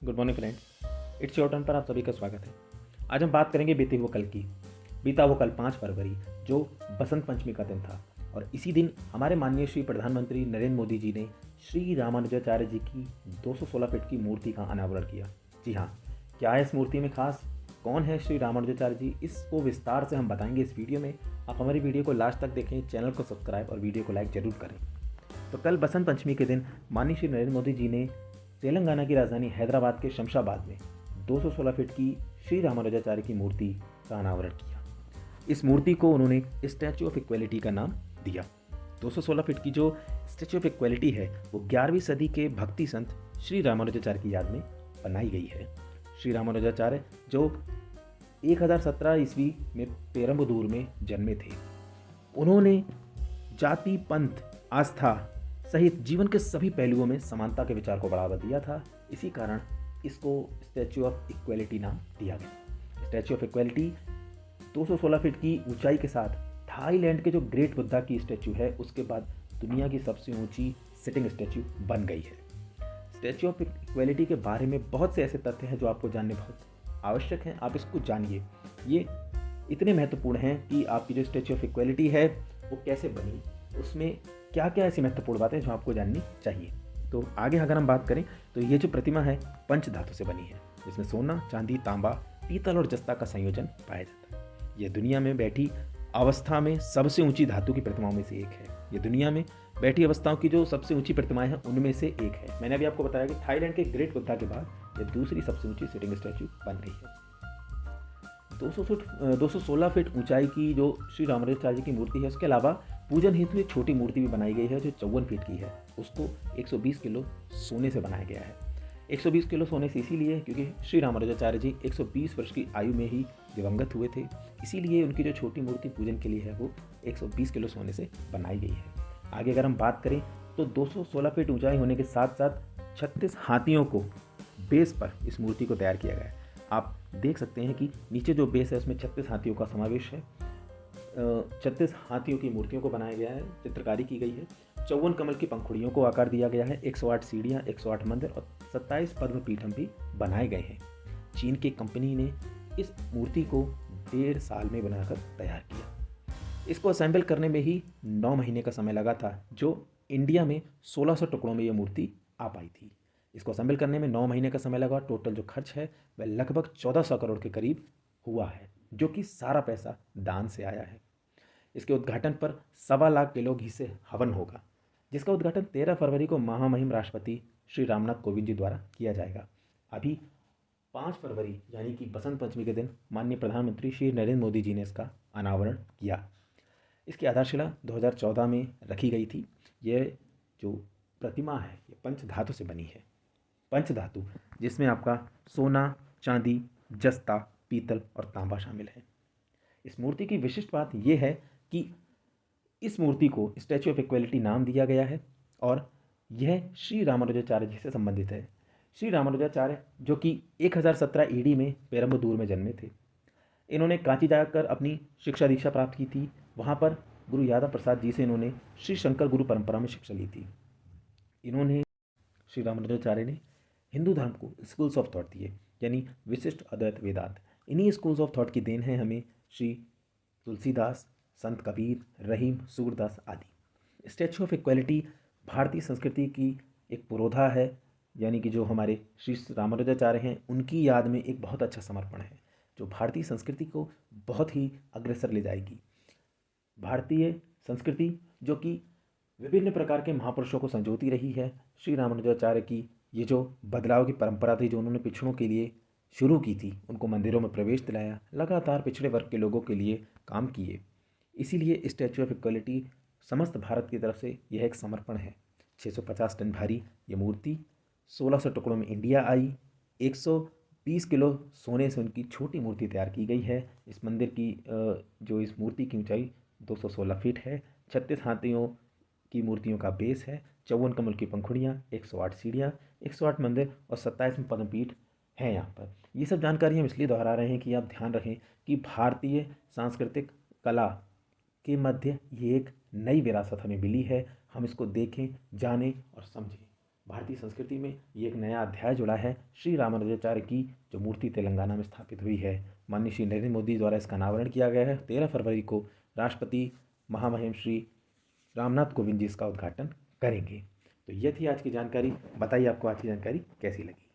Good morning friends. It's your turn पर आप सभी का स्वागत है। आज हम बात करेंगे बीते हुए कल की। बीता वो कल 5 फरवरी जो बसंत पंचमी का दिन था और इसी दिन हमारे माननीय श्री प्रधानमंत्री नरेंद्र मोदी जी ने श्री रामानुजाचार्य जी की 216 फीट की मूर्ति का अनावरण किया। जी हाँ, क्या है इस मूर्ति में खास, कौन है श्री रामानुजाचार्य जी, इसको विस्तार से हम बताएंगे इस वीडियो में। आप हमारी वीडियो को लास्ट तक देखें, चैनल को सब्सक्राइब और वीडियो को लाइक जरूर करें। तो कल बसंत पंचमी के दिन माननीय श्री नरेंद्र मोदी जी ने तेलंगाना की राजधानी हैदराबाद के शमशाबाद में 216 फीट की श्री रामानुजाचार्य की मूर्ति का अनावरण किया। इस मूर्ति को उन्होंने स्टैचू ऑफ इक्वलिटी का नाम दिया। 216 फीट की जो स्टैचू ऑफ इक्वलिटी है वो 11वीं सदी के भक्ति संत श्री रामानुजाचार्य की याद में बनाई गई है। श्री रामानुजाचार्य जो 1017 ईस्वी में पेरम्बदूर में जन्मे थे, उन्होंने जाति, पंथ, आस्था सहित जीवन के सभी पहलुओं में समानता के विचार को बढ़ावा दिया था। इसी कारण इसको स्टैचू ऑफ इक्वलिटी नाम दिया गया। स्टैचू ऑफ इक्वलिटी 216 फीट की ऊंचाई के साथ थाईलैंड के जो ग्रेट बुद्धा की स्टैचू है उसके बाद दुनिया की सबसे ऊंची सिटिंग स्टैचू बन गई है। स्टैचू ऑफ इक्वलिटी के बारे में बहुत से ऐसे तथ्य हैं जो आपको जानने बहुत आवश्यक हैं। आप इसको जानिए, ये इतने महत्वपूर्ण हैं कि आपकी जो स्टैचू ऑफ इक्वलिटी है वो कैसे बनी, उसमें क्या क्या ऐसी महत्वपूर्ण बातें जो आपको जाननी चाहिए। तो आगे अगर हम बात करें तो ये जो प्रतिमा है पंच धातु से बनी है, जिसमें सोना, चांदी, तांबा, पीतल और जस्ता का संयोजन पाया जाता है। ये दुनिया में बैठी अवस्था में सबसे ऊंची धातु की प्रतिमाओं में से एक है। ये दुनिया में बैठी अवस्थाओं की जो सबसे ऊंची प्रतिमाएं हैं उनमें से एक है। मैंने अभी आपको बताया कि थाईलैंड के ग्रेट बुद्धा के बाद ये दूसरी सबसे ऊंची सिटिंग स्टैचू बन गई है। 216 फीट ऊंचाई की जो श्री रामानुजाचार्य जी की मूर्ति है, उसके अलावा पूजन हेतु एक छोटी मूर्ति भी बनाई गई है जो 54 फीट की है। उसको 120 किलो सोने से बनाया गया है। 120 किलो सोने से इसीलिए क्योंकि श्री रामानुजाचार्य जी 120 वर्ष की आयु में ही दिवंगत हुए थे, इसीलिए उनकी जो छोटी मूर्ति पूजन के लिए है वो 120 किलो सोने से बनाई गई है। आगे अगर हम बात करें तो 216 फीट ऊंचाई होने के साथ साथ 36 हाथियों को बेस पर इस मूर्ति को तैयार किया गया है। आप देख सकते हैं कि नीचे जो बेस है उसमें 36 हाथियों का समावेश है। 36 हाथियों की मूर्तियों को बनाया गया है, चित्रकारी की गई है। 54 कमल की पंखुड़ियों को आकार दिया गया है। 108 सीढ़ियाँ, 108 मंदिर और 27 पद्म पीठम भी बनाए गए हैं। चीन की कंपनी ने इस मूर्ति को 1.5 साल में बनाकर तैयार किया। इसको असेंबल करने में ही 9 महीने का समय लगा था, जो इंडिया में 1600 टुकड़ों में यह मूर्ति आ पाई थी। इसको असेंबल करने में 9 महीने का समय लगा। टोटल जो खर्च है वह लगभग 1400 करोड़ के करीब हुआ है, जो कि सारा पैसा दान से आया है। इसके उद्घाटन पर 1.25 लाख किलो घी से हवन होगा, जिसका उद्घाटन 13 फरवरी को महामहिम राष्ट्रपति श्री रामनाथ कोविंद जी द्वारा किया जाएगा। अभी 5 फरवरी यानी कि बसंत पंचमी के दिन माननीय प्रधानमंत्री श्री नरेंद्र मोदी जी ने इसका अनावरण किया। इसकी आधारशिला 2014 में रखी गई थी। यह जो प्रतिमा है ये पंच धातु से बनी है। पंच धातु जिसमें आपका सोना, चांदी, जस्ता, पीतल और तांबा शामिल है। इस मूर्ति की विशिष्ट बात यह है कि इस मूर्ति को स्टैचू ऑफ इक्वलिटी नाम दिया गया है और यह श्री रामानुजाचार्य जी से संबंधित है। श्री रामानुजाचार्य जो कि 1017 ईडी में पेरम्बदूर में जन्मे थे, इन्होंने कांची जाकर अपनी शिक्षा दीक्षा प्राप्त की थी। वहाँ पर गुरु यादव प्रसाद जी से इन्होंने श्री शंकर गुरु परंपरा में शिक्षा ली थी। इन्होंने श्री रामानुजाचार्य ने हिंदू धर्म को स्कूल्स ऑफ थॉट दिए, यानी विशिष्ट, अद्वैत, वेदांत। इन्हीं स्कूल्स ऑफ थॉट की देन है हमें श्री तुलसीदास, संत कबीर, रहीम, सूरदास आदि। स्टैचू ऑफ इक्वलिटी भारतीय संस्कृति की एक पुरोधा है, यानी कि जो हमारे श्री रामानुजाचार्य हैं उनकी याद में एक बहुत अच्छा समर्पण है, जो भारतीय संस्कृति को बहुत ही अग्रसर ले जाएगी। भारतीय संस्कृति जो कि विभिन्न प्रकार के महापुरुषों को संजोती रही है। श्री रामानुजाचार्य की ये जो बदलाव की परंपरा थी, जो उन्होंने पिछड़ों के लिए शुरू की थी, उनको मंदिरों में प्रवेश दिलाया, लगातार पिछड़े वर्ग के लोगों के लिए काम किए। इसीलिए स्टैचू ऑफ इक्वलिटी समस्त भारत की तरफ से यह एक समर्पण है। 650 टन भारी ये मूर्ति 1600 टुकड़ों में इंडिया आई। 120 किलो सोने से उनकी छोटी मूर्ति तैयार की गई है। इस मंदिर की जो इस मूर्ति की ऊंचाई 216 फीट है। 36 हाथियों की मूर्तियों का बेस है। 54 कमल की पंखुड़ियाँ, 108 सीढ़ियाँ, 108 मंदिर और 27 पद्मपीठ हैं। यहाँ पर ये सब जानकारी हम इसलिए दोहरा रहे हैं कि आप ध्यान रखें कि भारतीय सांस्कृतिक कला के मध्य ये एक नई विरासत हमें मिली है। हम इसको देखें, जानें और समझें। भारतीय संस्कृति में ये एक नया अध्याय जुड़ा है श्री रामानुजाचार्य की जो मूर्ति तेलंगाना में स्थापित हुई है। माननीय श्री नरेंद्र मोदी द्वारा इसका अनावरण किया गया है। 13 फरवरी को राष्ट्रपति महामहिम श्री रामनाथ कोविंद जी इसका उद्घाटन करेंगे। तो ये थी आज की जानकारी। बताइए आपको आज की जानकारी कैसी लगी।